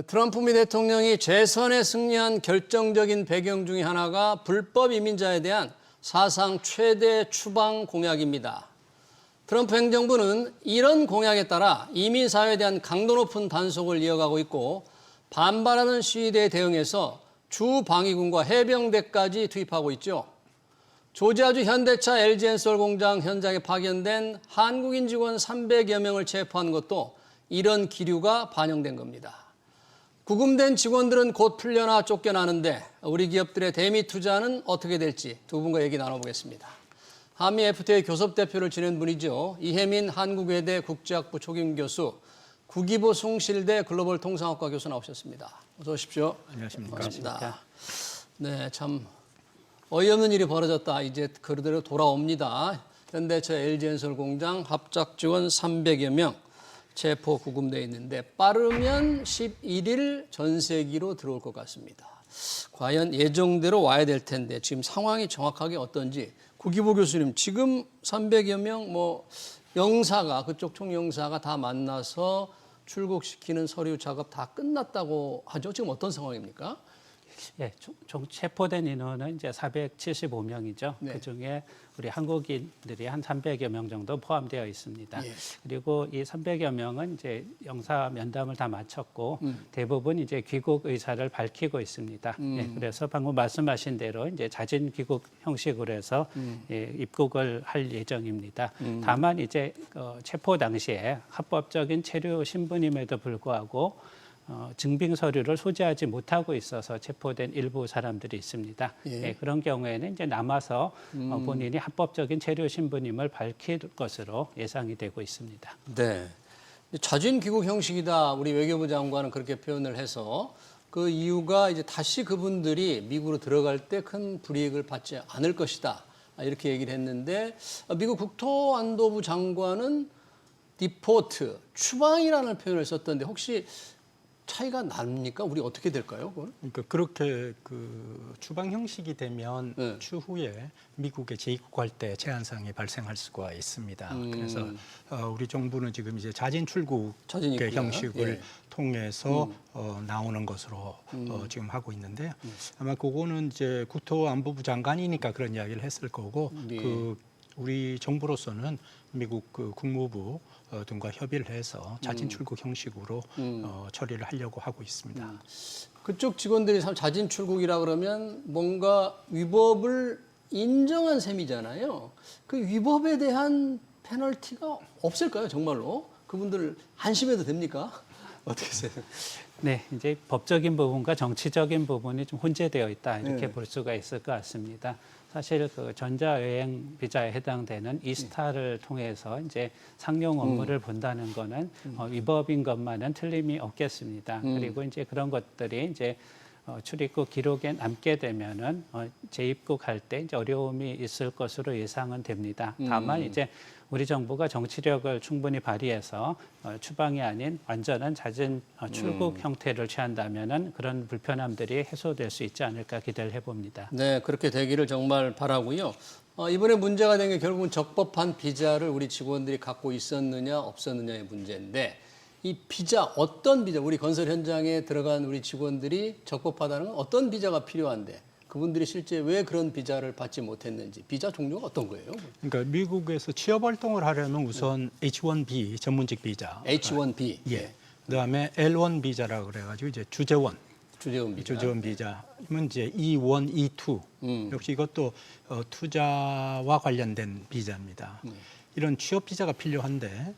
트럼프 미 대통령이 재선에 승리한 결정적인 배경 중에 하나가 불법 이민자에 대한 사상 최대 추방 공약입니다. 트럼프 행정부는 이런 공약에 따라 이민 사회에 대한 강도 높은 단속을 이어가고 있고 반발하는 시위대에 대응해서 주방위군과 해병대까지 투입하고 있죠. 조지아주 현대차 LG엔솔 공장 현장에 파견된 한국인 직원 300여 명을 체포한 것도 이런 기류가 반영된 겁니다. 구금된 직원들은 곧 풀려나 쫓겨나는데 우리 기업들의 대미 투자는 어떻게 될지 두 분과 얘기 나눠보겠습니다. 한미 FTA 교섭 대표를 지낸 분이죠. 이혜민 한국외대 국제학부 초임 교수, 구기보 숭실대 글로벌 통상학과 교수 나오셨습니다. 어서 오십시오. 안녕하십니까. 반갑습니다. 네, 참 어이없는 일이 벌어졌다. 이제 그대로 돌아옵니다. 현대차 LG엔솔 공장 합작 직원 300여 명 체포 구금돼 있는데 빠르면 11일 전세기로 들어올 것 같습니다. 과연 예정대로 와야 될 텐데 지금 상황이 정확하게 어떤지 구기보 교수님, 지금 300여 명 영사가 그쪽 총영사가 다 만나서 출국시키는 서류 작업 다 끝났다고 하죠. 지금 어떤 상황입니까? 예, 총 체포된 인원은 이제 475명이죠. 네. 그중에 우리 한국인들이 한 300여 명 정도 포함되어 있습니다. 예. 그리고 이 300여 명은 이제 영사 면담을 다 마쳤고 대부분 이제 귀국 의사를 밝히고 있습니다. 예, 그래서 방금 말씀하신 대로 이제 자진 귀국 형식으로 해서 예, 입국을 할 예정입니다. 다만 이제 체포 당시에 합법적인 체류 신분임에도 불구하고 증빙 서류를 소지하지 못하고 있어서 체포된 일부 사람들이 있습니다. 예. 예, 그런 경우에는 이제 남아서 본인이 합법적인 체류 신분임을 밝힐 것으로 예상이 되고 있습니다. 네. 자진 귀국 형식이다. 우리 외교부 장관은 그렇게 표현을 해서 그 이유가 이제 다시 그분들이 미국으로 들어갈 때 큰 불이익을 받지 않을 것이다. 이렇게 얘기를 했는데 미국 국토안보부 장관은 디포트, 추방이라는 표현을 썼던데 혹시 차이가 납니까? 우리 어떻게 될까요? 그건? 그러니까 그렇게 추방 형식이 되면 네. 추후에 미국에 재입국할 때 제한사항이 발생할 수가 있습니다. 그래서 우리 정부는 지금 이제 자진 출국의 자진 입국이요? 형식을 예. 통해서 나오는 것으로 지금 하고 있는데요. 아마 그거는 이제 국토안보부 장관이니까 그런 이야기를 했을 거고 네. 우리 정부로서는 미국 국무부 등과 협의를 해서 자진 출국 형식으로 처리를 하려고 하고 있습니다. 그쪽 직원들이 자진 출국이라 그러면 뭔가 위법을 인정한 셈이잖아요. 그 위법에 대한 페널티가 없을까요, 정말로? 그분들 안심해도 됩니까? 어떻게 생각하세요? 네, 이제 법적인 부분과 정치적인 부분이 좀 혼재되어 있다 이렇게 네. 볼 수가 있을 것 같습니다. 사실 그 전자여행 비자에 해당되는 이스타를 통해서 이제 상용 업무를 본다는 거는 위법인 것만은 틀림이 없겠습니다. 그리고 이제 그런 것들이 이제 출입국 기록에 남게 되면은 재입국할 때 이제 어려움이 있을 것으로 예상은 됩니다. 다만 이제 우리 정부가 정치력을 충분히 발휘해서 추방이 아닌 완전한 자진 출국 형태를 취한다면은 그런 불편함들이 해소될 수 있지 않을까 기대를 해봅니다. 네, 그렇게 되기를 정말 바라고요. 이번에 문제가 된 게 결국은 적법한 비자를 우리 직원들이 갖고 있었느냐 없었느냐의 문제인데 이 비자, 어떤 비자, 우리 건설 현장에 들어간 우리 직원들이 적법하다는 건 어떤 비자가 필요한데 그분들이 실제 왜 그런 비자를 받지 못했는지, 비자 종류가 어떤 거예요? 그러니까 미국에서 취업 활동을 하려면 우선 H-1B 전문직 비자, H-1B. 예. 그다음에 L-1 비자라 그래가지고 이제 주재원 비자. 주재원 비자면 이제 E-1, E-2 역시 이것도 투자와 관련된 비자입니다. 이런 취업 비자가 필요한데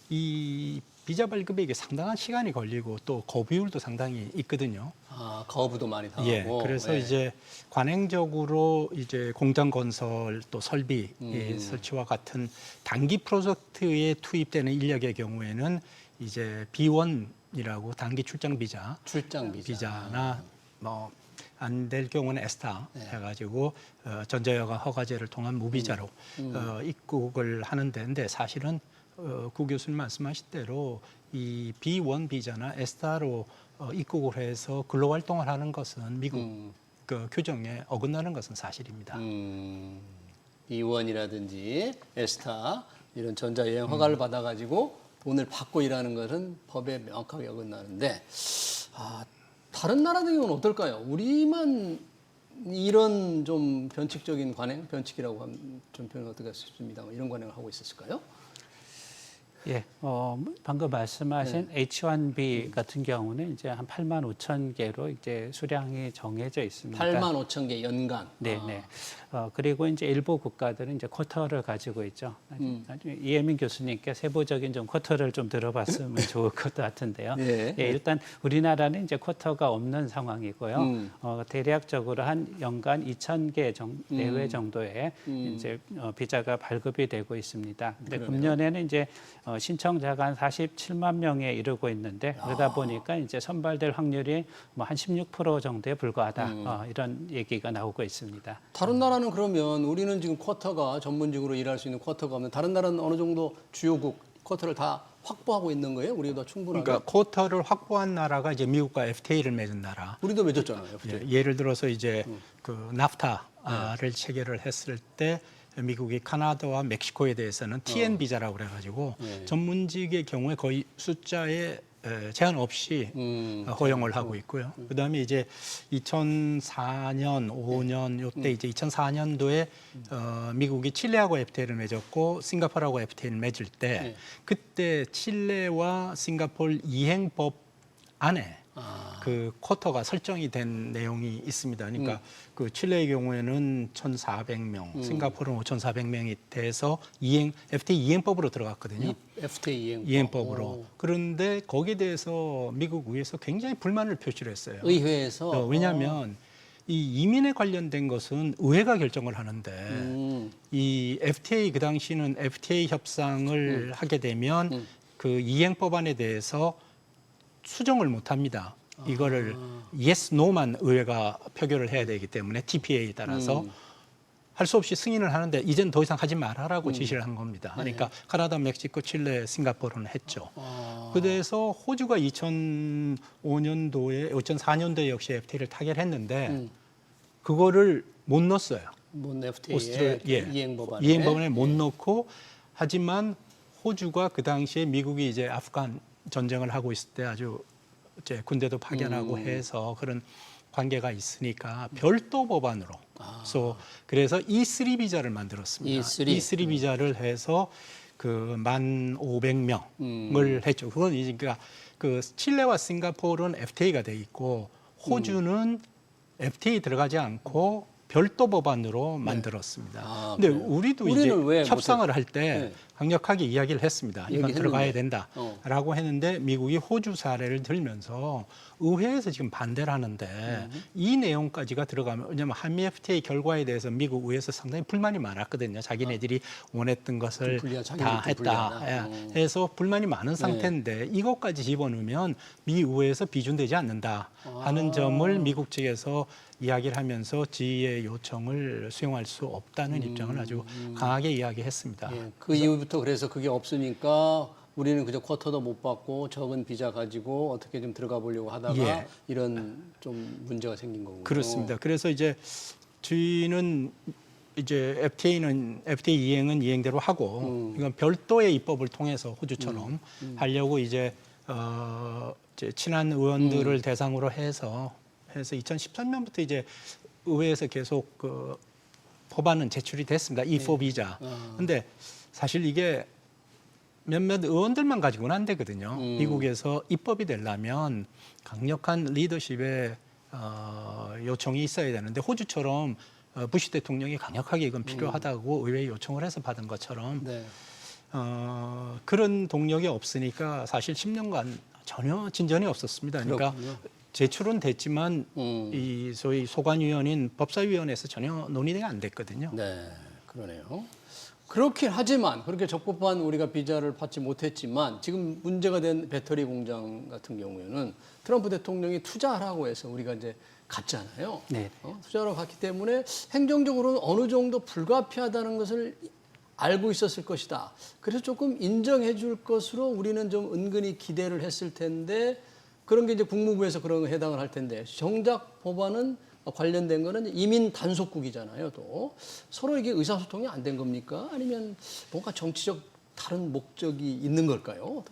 이 비자 발급에 이게 상당한 시간이 걸리고 또 거부율도 상당히 있거든요. 아, 거부도 많이 당하고. 예, 그래서 예. 이제 관행적으로 이제 공장 건설 또 설비 설치와 같은 단기 프로젝트에 투입되는 인력의 경우에는 이제 B1이라고 단기 출장 비자, 출장 비자나 뭐 안 될 경우는 에스타 해가지고 전자여가 허가제를 통한 무비자로 입국을 하는데 근데 사실은 구 교수님 말씀하신 대로 이 B1 비자나 에스타로 입국을 해서 근로 활동을 하는 것은 미국 그 규정에 어긋나는 것은 사실입니다. B1이라든지 에스타 이런 전자여행 허가를 받아가지고 돈을 받고 일하는 것은 법에 명확하게 어긋나는데 다른 나라의 경우는 어떨까요? 우리만 이런 좀 변칙적인 관행, 변칙이라고 하면 좀 표현 어떨까 싶습니다. 이런 관행을 하고 있었을까요? 예, 방금 말씀하신 네. H1B 같은 경우는 이제 한 8만 5천 개로 이제 수량이 정해져 있습니다. 8만 5천 개 연간. 네, 네. 그리고 이제 일부 국가들은 이제 쿼터를 가지고 있죠. 나중에 이혜민 교수님께 세부적인 좀 쿼터를 좀 들어봤으면 좋을 것 같은데요. 네. 예, 일단 우리나라는 이제 쿼터가 없는 상황이고요. 대략적으로 한 연간 2,000개 내외 정도의 이제 비자가 발급이 되고 있습니다. 근데 그러네요. 금년에는 이제 신청자가 한 47만 명에 이르고 있는데 그러다 보니까 이제 선발될 확률이 뭐 한 16% 정도에 불과하다. 이런 얘기가 나오고 있습니다. 다른 나라는 그러면 우리는 지금 쿼터가 전문직으로 일할 수 있는 쿼터가 없는 다른 나라는 어느 정도 주요국 쿼터를 다 확보하고 있는 거예요? 우리도 충분하게? 그러니까 쿼터를 확보한 나라가 이제 미국과 FTA를 맺은 나라. 우리도 맺었잖아요. FTA. 예를 들어서 이제 그 나프타를 체결을 했을 때 미국이 카나다와 멕시코에 대해서는 TN 비자라고 그래가지고 전문직의 경우에 거의 숫자에 제한 없이 허용을 하고 있고요. 그다음에 이제 2004년, 5년 요때 이제 2004년도에 미국이 칠레하고 FTA를 맺었고 싱가포르하고 FTA를 맺을 때 그때 칠레와 싱가포르 이행법 안에 그 쿼터가 설정이 된 내용이 있습니다. 그러니까 그 칠레의 경우에는 1,400명, 싱가포르는 5,400명이 돼서 FTA 이행법으로 들어갔거든요. FTA 이행법으로. 그런데 거기에 대해서 미국 의회에서 굉장히 불만을 표시를 했어요. 의회에서 왜냐하면 이 이민에 관련된 것은 의회가 결정을 하는데 이 FTA 그 당시는 FTA 협상을 하게 되면 그 이행법안에 대해서 수정을 못 합니다. 이거를 yes, no만 의회가 표결을 해야 되기 때문에 TPA에 따라서 할 수 없이 승인을 하는데 이제는 더 이상 하지 말아라고 지시를 한 겁니다. 그러니까 카나다, 멕시코, 칠레, 싱가포르는 했죠. 그래서 호주가 2005년도에, 2004년도에 역시 FTA를 타결했는데 그거를 못 넣었어요. FTA에 이행법안에 이행법안에 못 넣고 하지만 호주가 그 당시에 미국이 이제 아프간 전쟁을 하고 있을 때 아주 이제 군대도 파견하고 해서 그런 관계가 있으니까 별도 법안으로 그래서 E3 비자를 만들었습니다. E3 비자를 해서 그 1,500명을 했죠. 그건 이제 그러니까 그 칠레와 싱가포르는 FTA가 돼 있고 호주는 FTA 들어가지 않고 별도 법안으로 만들었습니다. 근데 우리도 이제 협상을 할 때 강력하게 이야기를 했습니다. 이건 들어가야 된다라고 했는데 미국이 호주 사례를 들면서 의회에서 지금 반대를 하는데 이 내용까지가 들어가면 왜냐하면 한미 FTA 결과에 대해서 미국 의회에서 상당히 불만이 많았거든요. 자기네들이 원했던 것을 다 했다 해서 불만이 많은 상태인데 이것까지 집어넣으면 미 의회에서 비준되지 않는다 하는 점을 미국 측에서 이야기를 하면서 지의 요청을 수용할 수 없다는 입장을 아주 강하게 이야기했습니다. 그 이후부터 그래서 그게 없으니까 우리는 그저 쿼터도 못 받고 적은 비자 가지고 어떻게 좀 들어가 보려고 하다가 이런 좀 문제가 생긴 거군요. 그렇습니다. 그래서 이제 저희는 이제 FTA 이행은 이행대로 하고 이건 별도의 입법을 통해서 호주처럼 하려고 이제 친한 의원들을 대상으로 해서 2013년부터 이제 의회에서 계속 그 법안은 제출이 됐습니다. E4 비자. 근데 사실 이게 몇몇 의원들만 가지고는 안 되거든요. 미국에서 입법이 되려면 강력한 리더십의 요청이 있어야 되는데 호주처럼 부시 대통령이 강력하게 이건 필요하다고 의회에 요청을 해서 받은 것처럼 그런 동력이 없으니까 사실 10년간 전혀 진전이 없었습니다. 그러니까 제출은 됐지만 이 소위 소관위원인 법사위원회에서 전혀 논의가 안 됐거든요. 네, 그러네요. 그렇긴 하지만 그렇게 적법한 우리가 비자를 받지 못했지만 지금 문제가 된 배터리 공장 같은 경우에는 트럼프 대통령이 투자하라고 해서 우리가 이제 갔잖아요. 네. 투자하러 갔기 때문에 행정적으로는 어느 정도 불가피하다는 것을 알고 있었을 것이다. 그래서 조금 인정해 줄 것으로 우리는 좀 은근히 기대를 했을 텐데 그런 게 이제 국무부에서 그런 거 해당을 할 텐데 정작 법안은 관련된 거는 이민 단속국이잖아요. 또 서로 이게 의사소통이 안 된 겁니까? 아니면 뭔가 정치적 다른 목적이 있는 걸까요?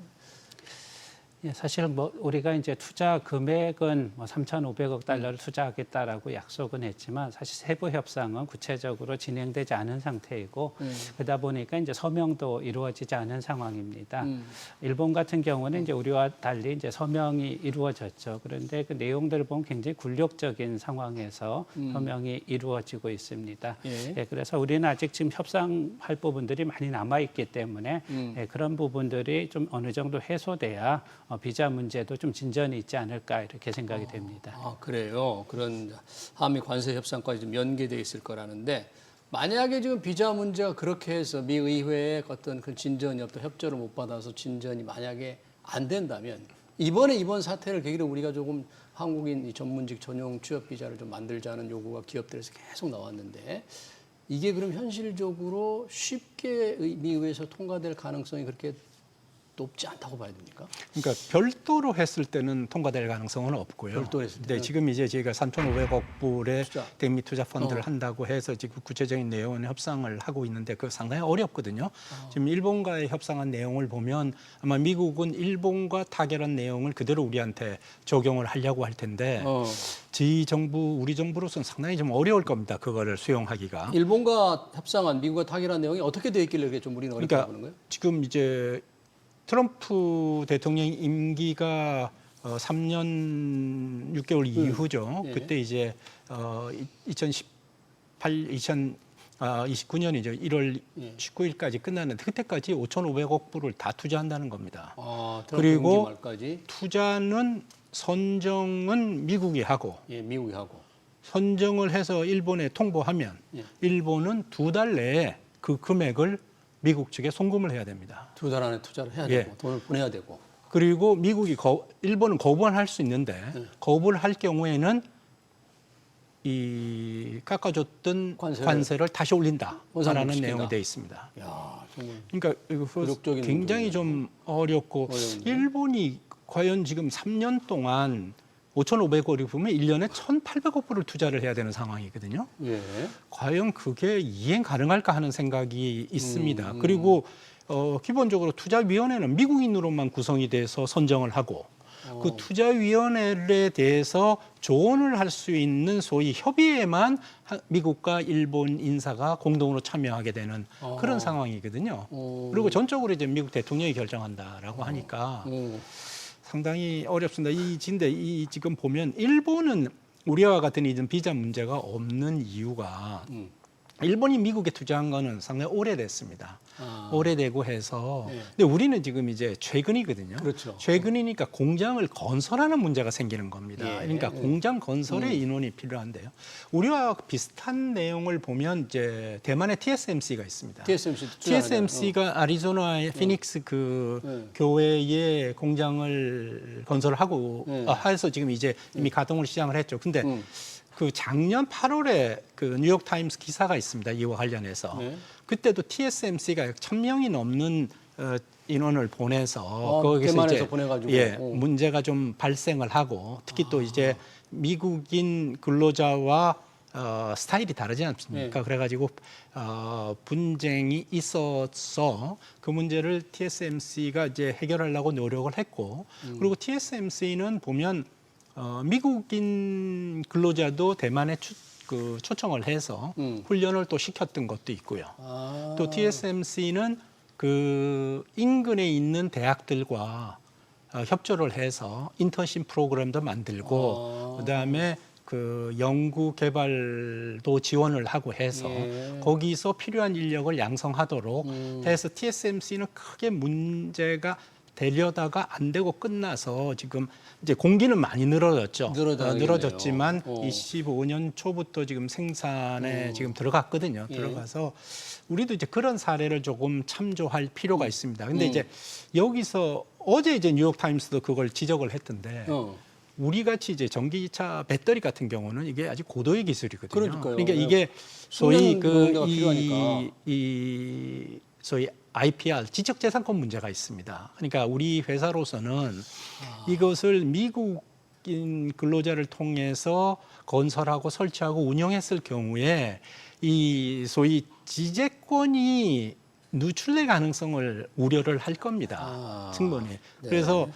예, 사실 뭐 우리가 이제 투자 금액은 뭐 3,500억 달러를 투자하겠다라고 약속은 했지만 사실 세부 협상은 구체적으로 진행되지 않은 상태이고 그러다 보니까 이제 서명도 이루어지지 않은 상황입니다. 일본 같은 경우는 이제 우리와 달리 이제 서명이 이루어졌죠. 그런데 그 내용들을 보면 굉장히 굴욕적인 상황에서 서명이 이루어지고 있습니다. 예. 예, 그래서 우리는 아직 지금 협상할 부분들이 많이 남아 있기 때문에 예, 그런 부분들이 좀 어느 정도 해소돼야 비자 문제도 좀 진전이 있지 않을까 이렇게 생각이 됩니다. 아, 그래요. 그런 한미 관세 협상까지 좀 연계돼 있을 거라는데 만약에 지금 비자 문제가 그렇게 해서 미 의회에 어떤 그 진전이 없다 협조를 못 받아서 진전이 만약에 안 된다면 이번 사태를 계기로 우리가 조금 한국인 이 전문직 전용 취업 비자를 좀 만들자는 요구가 기업들에서 계속 나왔는데 이게 그럼 현실적으로 쉽게 미 의회에서 통과될 가능성이 그렇게 높지 않다고 봐야 됩니까? 그러니까 별도로 했을 때는 통과될 가능성은 없고요. 별도로 했을 때는? 네, 지금 이제 저희가 3,500억 불의 투자. 대미 투자 펀드를 한다고 해서 지금 구체적인 내용은 협상을 하고 있는데 그 상당히 어렵거든요. 지금 일본과의 협상한 내용을 보면 아마 미국은 일본과 타결한 내용을 그대로 우리한테 적용을 하려고 할 텐데 저희 정부, 우리 정부로서는 상당히 좀 어려울 겁니다. 그거를 수용하기가. 일본과 협상한 미국과 타결한 내용이 어떻게 되어 있길래 이게 좀 우리는 어렵다고 그러니까 보는 거예요? 지금 이제 트럼프 대통령 임기가 3년 6개월 이후죠. 예. 그때 이제 2029년이죠. 1월 예. 19일까지 끝났는데 그때까지 5,500억 불을 다 투자한다는 겁니다. 트럼프 그리고 임기 말까지 투자는 선정은 미국이 하고 예, 미국이 하고 선정을 해서 일본에 통보하면 예. 일본은 2달 내에 그 금액을 미국 측에 송금을 해야 됩니다. 2달 안에 투자를 해야 예. 되고 돈을 보내야 되고 그리고 미국이 일본은 거부를 할 수 있는데 거부를 할 경우에는 이 깎아줬던 관세를 다시 올린다라는 원상복귀시킨다. 내용이 되어 있습니다. 야, 정말 그러니까 굴욕적인 굉장히 좀 어렵고 어려운데. 일본이 과연 지금 3년 동안 5,500억이 보면 1년에 1,800억 불을 투자를 해야 되는 상황이거든요. 예. 과연 그게 이행 가능할까 하는 생각이 있습니다. 그리고 기본적으로 투자위원회는 미국인으로만 구성이 돼서 선정을 하고 그 투자위원회에 대해서 조언을 할 수 있는 소위 협의회만 미국과 일본 인사가 공동으로 참여하게 되는 그런 상황이거든요. 그리고 전적으로 이제 미국 대통령이 결정한다라고 하니까 상당히 어렵습니다. 이 지금 보면 일본은 우리와 같은 이런 비자 문제가 없는 이유가 일본이 미국에 투자한 거는 상당히 오래됐습니다. 오래되고 해서 네. 근데 우리는 지금 이제 최근이거든요. 그렇죠. 최근이니까 공장을 건설하는 문제가 생기는 겁니다. 예. 그러니까 공장 건설에 인원이 필요한데요. 우리와 비슷한 내용을 보면 이제 대만의 TSMC가 있습니다. TSMC가 아리조나의 피닉스 그 교회에 공장을 건설하고 해서 지금 이제 이미 가동을 시작을 했죠. 근데 그 작년 8월에 그 뉴욕 타임스 기사가 있습니다. 이와 관련해서. 네. 그때도 TSMC가 1,000명이 넘는 인원을 보내서 거기서 대만에서 이제 보내가지고. 문제가 좀 발생을 하고 특히 또 이제 미국인 근로자와 스타일이 다르지 않습니까? 네. 그래가지고 분쟁이 있어서 그 문제를 TSMC가 이제 해결하려고 노력을 했고 그리고 TSMC는 보면 미국인 근로자도 대만에 초청을 해서 훈련을 또 시켰던 것도 있고요. 또 TSMC는 그 인근에 있는 대학들과 협조를 해서 인턴십 프로그램도 만들고 그다음에 그 연구 개발도 지원을 하고 해서 거기서 필요한 인력을 양성하도록 해서 TSMC는 크게 문제가 되려다가 안 되고 끝나서 지금 이제 공기는 많이 늘어졌지만 25년 초부터 지금 생산에 지금 들어갔거든요. 들어가서 우리도 이제 그런 사례를 조금 참조할 필요가 있습니다. 근데 이제 여기서 어제 이제 뉴욕 타임스도 그걸 지적을 했던데 우리 같이 이제 전기차 배터리 같은 경우는 이게 아주 고도의 기술이거든요. 그러니까요. 그러니까 이게 소위 소위 IPR 지적재산권 문제가 있습니다. 그러니까 우리 회사로서는 이것을 미국인 근로자를 통해서 건설하고 설치하고 운영했을 경우에 이 소위 지재권이 누출될 가능성을 우려를 할 겁니다. 충분히. 네. 그래서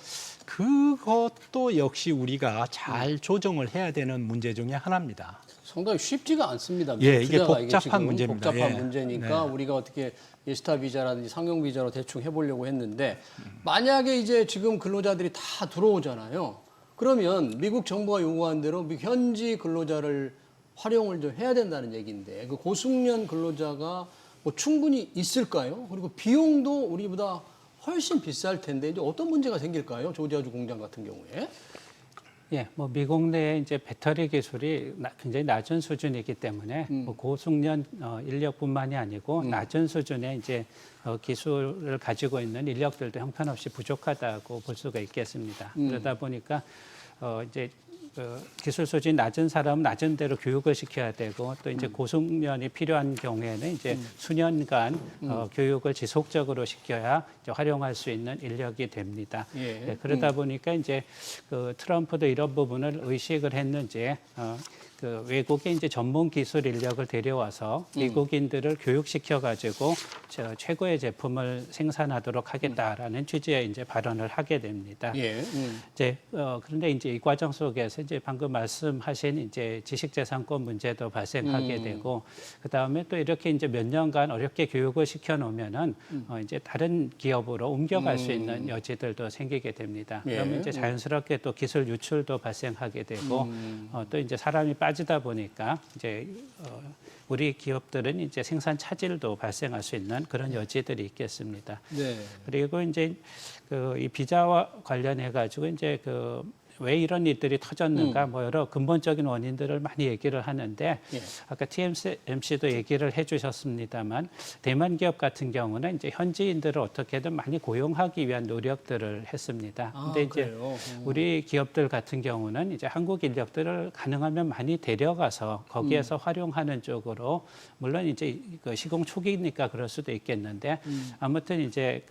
그것도 역시 우리가 잘 조정을 해야 되는 문제 중에 하나입니다. 상당히 쉽지가 않습니다. 예, 이게 투자가 복잡한 지금 문제입니다. 복잡한 예. 문제니까 네. 우리가 어떻게 이스타 비자라든지 상용 비자로 대충 해보려고 했는데 만약에 이제 지금 근로자들이 다 들어오잖아요. 그러면 미국 정부가 요구한 대로 현지 근로자를 활용을 좀 해야 된다는 얘기인데 그 고숙련 근로자가 뭐 충분히 있을까요? 그리고 비용도 우리보다 훨씬 비쌀 텐데 이제 어떤 문제가 생길까요? 조지아주 공장 같은 경우에. 예, 뭐 미국 내에 이제 배터리 기술이 굉장히 낮은 수준이기 때문에 뭐 고숙련 인력뿐만이 아니고 낮은 수준의 이제 기술을 가지고 있는 인력들도 형편없이 부족하다고 볼 수가 있겠습니다. 그러다 보니까 이제 기술 수준이 낮은 사람은 낮은 대로 교육을 시켜야 되고 또 이제 고숙련이 필요한 경우에는 이제 수년간 교육을 지속적으로 시켜야 이제 활용할 수 있는 인력이 됩니다. 예. 네, 그러다 보니까 이제 그 트럼프도 이런 부분을 의식을 했는지 그 외국의 이제 전문 기술 인력을 데려와서 미국인들을 교육시켜 가지고 최고의 제품을 생산하도록 하겠다라는 취지의 이제 발언을 하게 됩니다. 예. 이제 그런데 이제 이 과정 속에서 이제 방금 말씀하신 이제 지식재산권 문제도 발생하게 되고 그 다음에 또 이렇게 이제 몇 년간 어렵게 교육을 시켜놓으면은 이제 다른 기업으로 옮겨갈 수 있는 여지들도 생기게 됩니다. 예. 그러면 이제 자연스럽게 또 기술 유출도 발생하게 되고 또 이제 사람이 빠지다 보니까 이제 우리 기업들은 이제 생산 차질도 발생할 수 있는 그런 여지들이 있겠습니다. 네. 그리고 이제 그 이 비자와 관련해 가지고 이제 그 왜 이런 일들이 터졌는가 뭐 여러 근본적인 원인들을 많이 얘기를 하는데 예. 아까 TMC도 얘기를 해주셨습니다만 대만 기업 같은 경우는 이제 현지인들을 어떻게든 많이 고용하기 위한 노력들을 했습니다. 근데 이제 그래요? 우리 기업들 같은 경우는 이제 한국 인력들을 가능하면 많이 데려가서 거기에서 활용하는 쪽으로 물론 이제 그 시공 초기니까 그럴 수도 있겠는데 아무튼 이제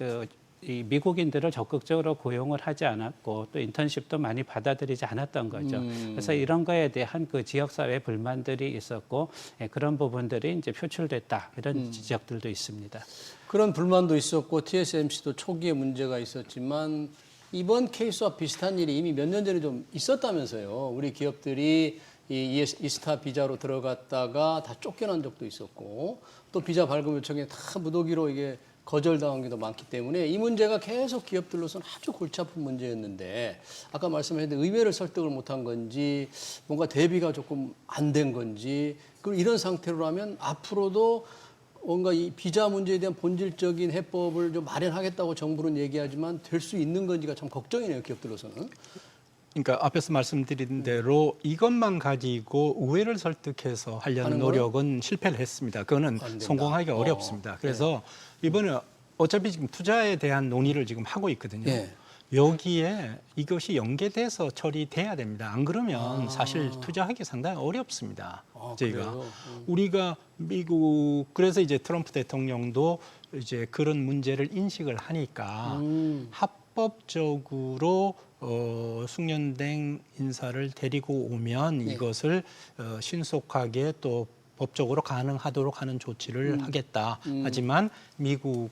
이 미국인들을 적극적으로 고용을 하지 않았고 또 인턴십도 많이 받아들이지 않았던 거죠. 그래서 이런 거에 대한 그 지역사회 불만들이 있었고 그런 부분들이 이제 표출됐다 이런 지적들도 있습니다. 그런 불만도 있었고 TSMC도 초기에 문제가 있었지만 이번 케이스와 비슷한 일이 이미 몇 년 전에 좀 있었다면서요. 우리 기업들이 이 이스타 비자로 들어갔다가 다 쫓겨난 적도 있었고 또 비자 발급 요청에 다 무더기로 이게 거절당한 게도 많기 때문에 이 문제가 계속 기업들로서는 아주 골치 아픈 문제였는데 아까 말씀하셨는데 의회를 설득을 못한 건지 뭔가 대비가 조금 안 된 건지 그리고 이런 상태로라면 앞으로도 뭔가 이 비자 문제에 대한 본질적인 해법을 좀 마련하겠다고 정부는 얘기하지만 될 수 있는 건지가 참 걱정이네요, 기업들로서는. 그러니까 앞에서 말씀드린 대로 이것만 가지고 의회를 설득해서 하려는 노력은 실패를 했습니다. 그거는 성공하기가 어렵습니다. 그래서 이번에 어차피 지금 투자에 대한 논의를 지금 하고 있거든요. 예. 여기에 이것이 연계돼서 처리돼야 됩니다. 안 그러면 사실 투자하기 상당히 어렵습니다. 저희가 그래요? 우리가 미국 그래서 이제 트럼프 대통령도 이제 그런 문제를 인식을 하니까 합법적으로 숙련된 인사를 데리고 오면 이것을 신속하게 또 법적으로 가능하도록 하는 조치를 하겠다. 하지만 미국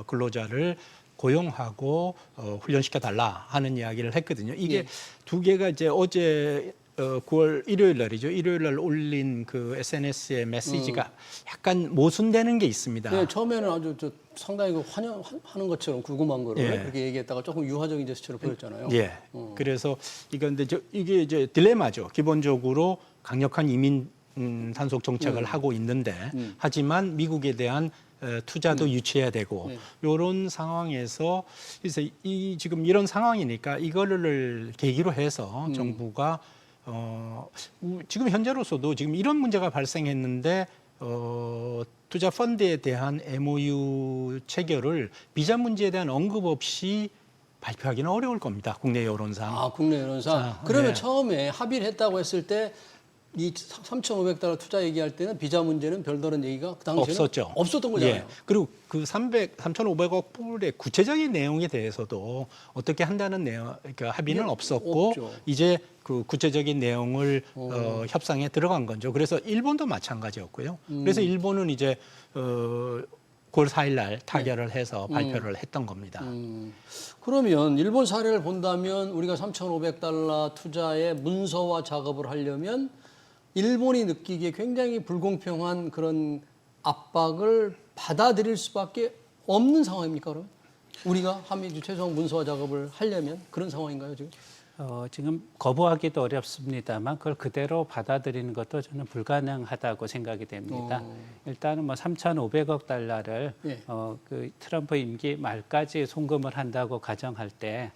근로자를 고용하고 훈련시켜 달라 하는 이야기를 했거든요. 이게 두 개가 이제 어제 9월 일요일 날이죠. 일요일 날 올린 그 SNS의 메시지가 약간 모순되는 게 있습니다. 네, 처음에는 아주 상당히 환영하는 것처럼 궁금한 거를 예. 그렇게 얘기했다가 조금 유화적인 제스처를 보였잖아요. 예. 그래서 이건데 이게 이제 딜레마죠. 기본적으로 강력한 이민 단속 정책을 하고 있는데 하지만 미국에 대한 투자도 유치해야 되고 이런 상황에서 그래서 지금 이런 상황이니까 이거를 계기로 해서 정부가 지금 현재로서도 지금 이런 문제가 발생했는데 투자 펀드에 대한 MOU 체결을 비자 문제에 대한 언급 없이 발표하기는 어려울 겁니다. 국내 여론상. 아, 국내 여론상. 그러면 처음에 합의를 했다고 했을 때 이 $3,500 투자 얘기할 때는 비자 문제는 별다른 얘기가 그 당시에는 없었죠. 없었던 거잖아요. 그리고 그 3,500억 불의 구체적인 내용에 대해서도 어떻게 한다는 내용, 그러니까 합의는 없었고 없죠. 이제 그 구체적인 내용을 협상에 들어간 거죠. 그래서 일본도 마찬가지였고요. 그래서 일본은 이제 9월 4일 날 타결을 해서 발표를 했던 겁니다. 그러면 일본 사례를 본다면 우리가 3,500달러 투자에 문서화 작업을 하려면 일본이 느끼기에 굉장히 불공평한 그런 압박을 받아들일 수밖에 없는 상황입니까, 그럼? 우리가 한미주 최소한 문서화 작업을 하려면 그런 상황인가요, 지금? 지금 거부하기도 어렵습니다만 그걸 그대로 받아들이는 것도 저는 불가능하다고 생각이 됩니다. 일단은 뭐 3,500억 달러를 예. 그 트럼프 임기 말까지 송금을 한다고 가정할 때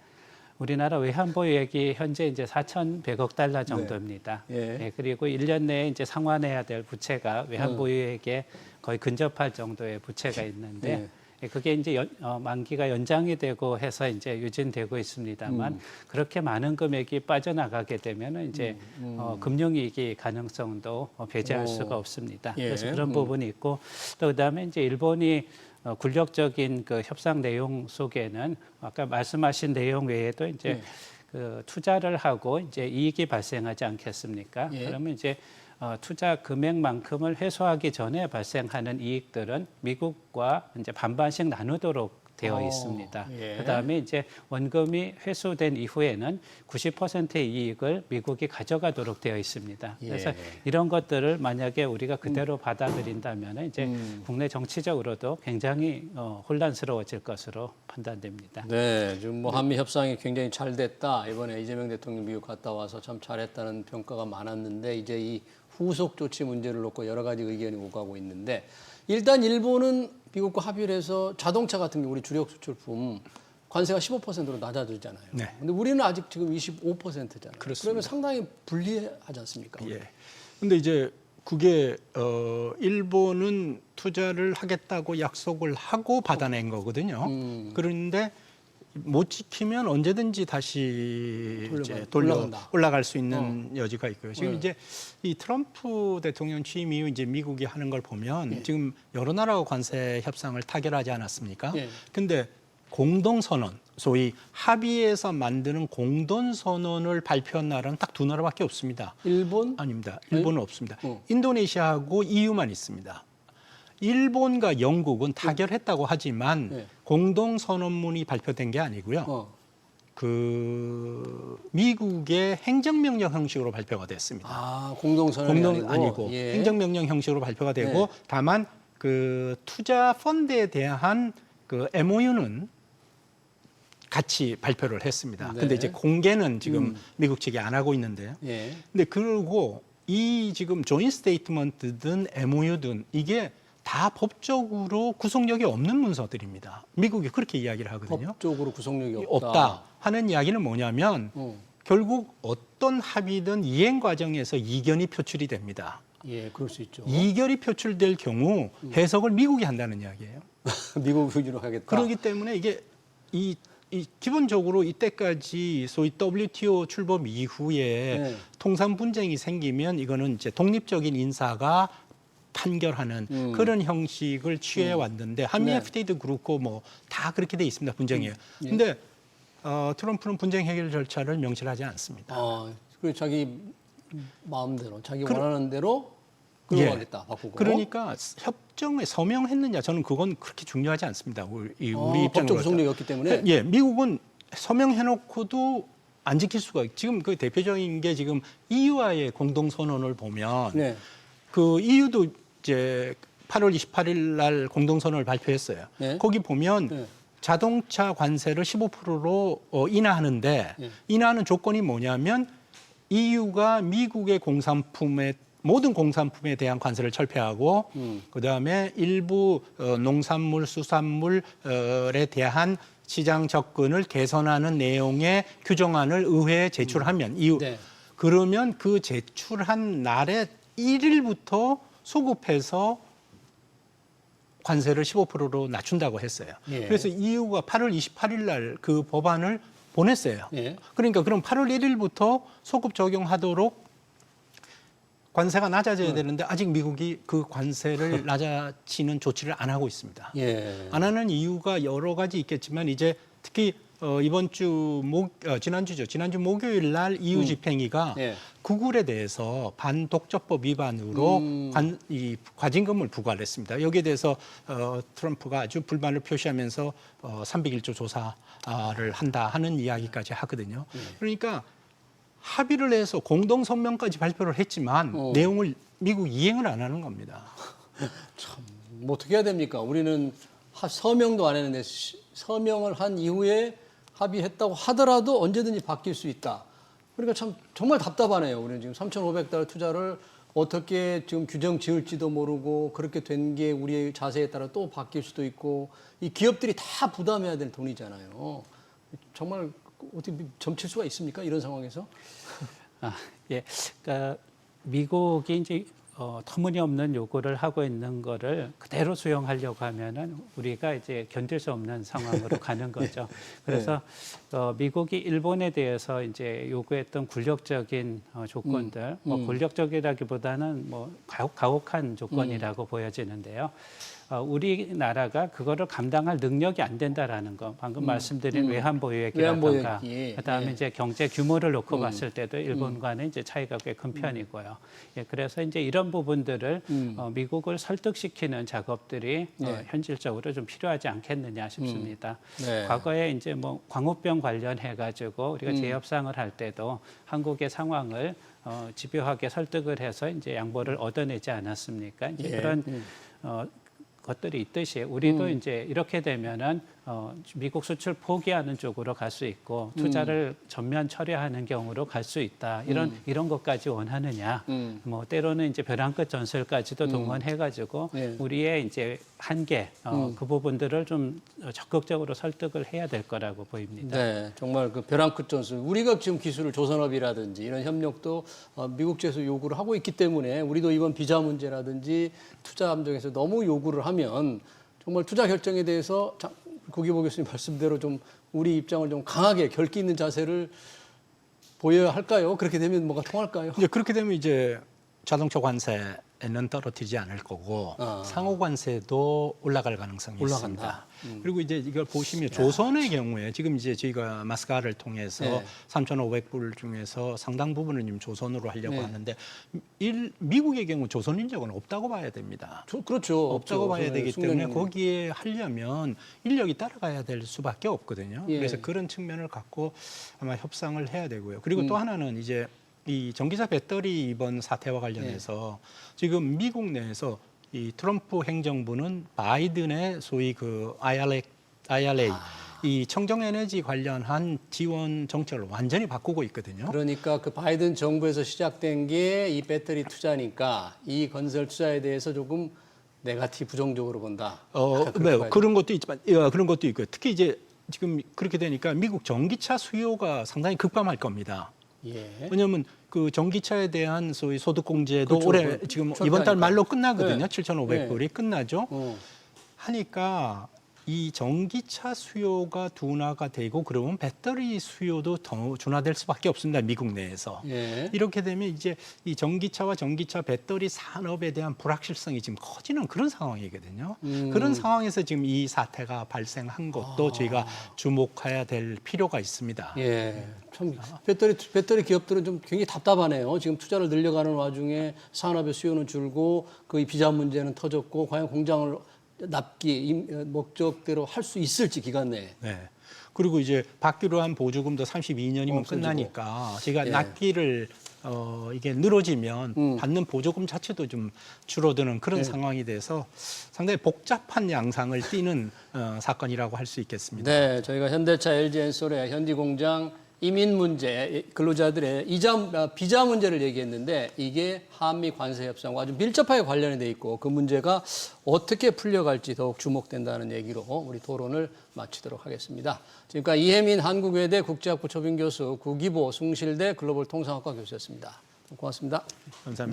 우리나라 외환보유액이 현재 이제 4,100억 달러 정도입니다. 네. 예. 예, 그리고 1년 내에 이제 상환해야 될 부채가 외환보유액에 거의 근접할 정도의 부채가 있는데 예. 예, 그게 이제 만기가 연장이 되고 해서 이제 유진되고 있습니다만 그렇게 많은 금액이 빠져나가게 되면 이제 금융위기 가능성도 배제할 수가 없습니다. 예. 그래서 그런 부분이 있고 또 그다음에 이제 일본이 굴욕적인 그 협상 내용 속에는 아까 말씀하신 내용 외에도 이제 그 투자를 하고 이제 이익이 발생하지 않겠습니까? 예. 그러면 이제 투자 금액만큼을 회수하기 전에 발생하는 이익들은 미국과 이제 반반씩 나누도록 되어 있습니다. 예. 그다음에 이제 원금이 회수된 이후에는 90%의 이익을 미국이 가져가도록 되어 있습니다. 그래서 예. 이런 것들을 만약에 우리가 그대로 받아들인다면 이제 국내 정치적으로도 굉장히 혼란스러워질 것으로 판단됩니다. 네, 지금 뭐 한미 협상이 굉장히 잘 됐다. 이번에 이재명 대통령 미국 갔다 와서 참 잘했다는 평가가 많았는데 이제 이 후속 조치 문제를 놓고 여러 가지 의견이 오가고 있는데 일단 일본은 미국과 합의를 해서 자동차 같은 경우 우리 주력 수출품 관세가 15%로 낮아지잖아요. 네. 근데 우리는 아직 지금 25%잖아요. 그렇습니다. 그러면 상당히 불리하지 않습니까? 예. 근데 이제 그게 일본은 투자를 하겠다고 약속을 하고 받아낸 거거든요. 그런데 못 지키면 언제든지 다시 이제 올라갈 수 있는 여지가 있고요. 지금 이제 이 트럼프 대통령 취임 이후 이제 미국이 하는 걸 보면 지금 여러 나라와 관세 협상을 타결하지 않았습니까? 근데 공동선언, 소위 합의해서 만드는 공동선언을 발표한 나라는 딱 두 나라밖에 없습니다. 일본? 아닙니다. 일본은 없습니다. 인도네시아하고 EU만 있습니다. 일본과 영국은 타결했다고 하지만 공동선언문이 발표된 게 아니고요. 그 미국의 행정명령 형식으로 발표가 됐습니다. 아, 공동선언이 아니고 예. 행정명령 형식으로 발표가 되고 다만 그 투자 펀드에 대한 그 MOU는 같이 발표를 했습니다. 근데 이제 공개는 지금 미국 측이 안 하고 있는데요. 예. 근데 그리고 이 지금 조인 스테이트먼트든 MOU든 이게 다 법적으로 구속력이 없는 문서들입니다. 미국이 그렇게 이야기를 하거든요. 법적으로 구속력이 없다 하는 이야기는 뭐냐면 결국 어떤 합의든 이행 과정에서 이견이 표출이 됩니다. 예, 그럴 수 있죠. 이견이 표출될 경우 해석을 미국이 한다는 이야기예요. 미국 위주로 하겠다. 그렇기 때문에 이게 이 기본적으로 이때까지 소위 WTO 출범 이후에 통상 분쟁이 생기면 이거는 이제 독립적인 인사가 판결하는 그런 형식을 취해 왔는데 한미 FTA도 그렇고 뭐 다 그렇게 돼 있습니다. 분쟁이에요. 근데 트럼프는 분쟁 해결 절차를 명시하지 않습니다. 그리고 자기 마음대로 자기 원하는 대로 끌어가겠다. 바꾸고. 그러니까 협정에 서명했느냐 저는 그건 그렇게 중요하지 않습니다. 우리 입장으로. 법적 구속력이 없기 때문에. 예, 미국은 서명해놓고도 안 지킬 수가 지금 그 대표적인 게 지금 EU와의 공동선언을 보면 그 EU도 이제 8월 28일 날 공동선언을 발표했어요. 거기 보면 자동차 관세를 15%로 인하하는데 인하하는 조건이 뭐냐면 EU가 미국의 모든 공산품에 대한 관세를 철폐하고 그다음에 일부 농산물, 수산물에 대한 시장 접근을 개선하는 내용의 규정안을 의회에 제출하면 그러면 그 제출한 날의 1일부터 소급해서 관세를 15%로 낮춘다고 했어요. 그래서 EU가 8월 28일 날 그 법안을 보냈어요. 그러니까 그럼 8월 1일부터 소급 적용하도록 관세가 낮아져야 되는데 아직 미국이 그 관세를 낮아지는 조치를 안 하고 있습니다. 안 하는 이유가 여러 가지 있겠지만 이제 특히 이번 주 지난주 목요일 날 EU 집행위가 구글에 대해서 반독점법 위반으로 이 과징금을 부과를 했습니다. 여기에 대해서 트럼프가 아주 불만을 표시하면서 301조 조사를 한다 하는 이야기까지 하거든요. 그러니까 합의를 해서 공동 성명까지 발표를 했지만 내용을 미국 이행을 안 하는 겁니다. 뭐 어떻게 해야 됩니까? 우리는 서명도 안 했는데 서명을 한 이후에 합의했다고 하더라도 언제든지 바뀔 수 있다. 그러니까 참 정말 답답하네요. 우리는 지금 3,500달러 투자를 어떻게 지금 규정 지을지도 모르고 그렇게 된 게 우리의 자세에 따라 또 바뀔 수도 있고 이 기업들이 다 부담해야 될 돈이잖아요. 정말 어떻게 점칠 수가 있습니까? 이런 상황에서? 예. 그러니까 미국이 이제 터무니없는 요구를 하고 있는 거를 그대로 수용하려고 하면은 우리가 이제 견딜 수 없는 상황으로 가는 거죠. 그래서 미국이 일본에 대해서 이제 요구했던 굴욕적인 조건들, 뭐 굴욕적이라기보다는 뭐 가혹한 조건이라고 보여지는데요. 우리나라가 그거를 감당할 능력이 안 된다라는 거, 방금 말씀드린 외환보유액이라든가, 그다음에 예. 이제 경제 규모를 놓고 봤을 때도 일본과는 이제 차이가 꽤 큰 편이고요. 예, 그래서 이제 이런 부분들을 미국을 설득시키는 작업들이 현실적으로 좀 필요하지 않겠느냐 싶습니다. 네. 과거에 이제 뭐 광우병 관련해 가지고 우리가 재협상을 할 때도 한국의 상황을 집요하게 설득을 해서 이제 양보를 얻어내지 않았습니까? 이제 그런 것들이 있듯이 우리도 이제 이렇게 되면은 미국 수출 포기하는 쪽으로 갈 수 있고 투자를 전면 철회하는 경우로 갈 수 있다. 이런 것까지 원하느냐. 뭐 때로는 이제 벼랑 끝 전술까지도 동원해가지고 우리의 이제 한계 그 부분들을 좀 적극적으로 설득을 해야 될 거라고 보입니다. 네, 정말 그 벼랑 끝 전술. 우리가 지금 기술을 조선업이라든지 이런 협력도 미국 쪽에서 요구를 하고 있기 때문에 우리도 이번 비자 문제라든지 투자 함정에서 너무 요구를 하면 정말 투자 결정에 대해서 고기보 교수님 말씀대로 좀 우리 입장을 좀 강하게 결기 있는 자세를 보여야 할까요? 그렇게 되면 뭐가 통할까요? 이제 그렇게 되면 이제 자동차 관세는 떨어지지 않을 거고 상호 관세도 올라갈 가능성이 올라간다. 있습니다. 그리고 이제 이걸 보시면 조선의 경우에 지금 이제 저희가 마스카를 통해서 3,500불 중에서 상당 부분을 지금 조선으로 하려고 하는데 미국의 경우 조선 인력은 없다고 봐야 됩니다. 그렇죠. 없다고 봐야 되기 때문에 숙련이. 거기에 하려면 인력이 따라가야 될 수밖에 없거든요. 그래서 그런 측면을 갖고 아마 협상을 해야 되고요. 그리고 또 하나는 이제 이 전기차 배터리 이번 사태와 관련해서 지금 미국 내에서 이 트럼프 행정부는 바이든의 소위 그 IRA 이 청정에너지 관련한 지원 정책을 완전히 바꾸고 있거든요. 그러니까 그 바이든 정부에서 시작된 게 이 배터리 투자니까 이 건설 투자에 대해서 조금 네거티브 부정적으로 본다. 네, 그런 것도 있지만 그런 것도 있고요. 특히 이제 지금 그렇게 되니까 미국 전기차 수요가 상당히 급감할 겁니다. 왜냐하면 그 전기차에 대한 소위 소득공제도 그렇죠. 올해 지금 이번 달 말로 끝나거든요. 네. 7,500불이 끝나죠. 하니까 이 전기차 수요가 둔화가 되고 그러면 배터리 수요도 더 둔화될 수밖에 없습니다. 미국 내에서. 이렇게 되면 이제 이 전기차와 전기차 배터리 산업에 대한 불확실성이 지금 커지는 그런 상황이거든요. 그런 상황에서 지금 이 사태가 발생한 것도 저희가 주목해야 될 필요가 있습니다. 참 배터리 기업들은 좀 굉장히 답답하네요. 지금 투자를 늘려가는 와중에 산업의 수요는 줄고 그 비자 문제는 터졌고 과연 공장을 납기 목적대로 할 수 있을지 기간 내에. 네. 그리고 이제 받기로 한 보조금도 32년이면 끝나니까 제가 납기를 이게 늘어지면 받는 보조금 자체도 좀 줄어드는 그런 상황이 돼서 상당히 복잡한 양상을 띠는 사건이라고 할 수 있겠습니다. 네, 저희가 현대차, LG엔솔의 현지 공장 이민 문제, 근로자들의 비자 문제를 얘기했는데 이게 한미 관세 협상과 아주 밀접하게 관련이 돼 있고 그 문제가 어떻게 풀려갈지 더욱 주목된다는 얘기로 우리 토론을 마치도록 하겠습니다. 지금까지 이혜민 한국외대 국제학부 초빙 교수, 구기보 숭실대 글로벌 통상학과 교수였습니다. 고맙습니다. 감사합니다.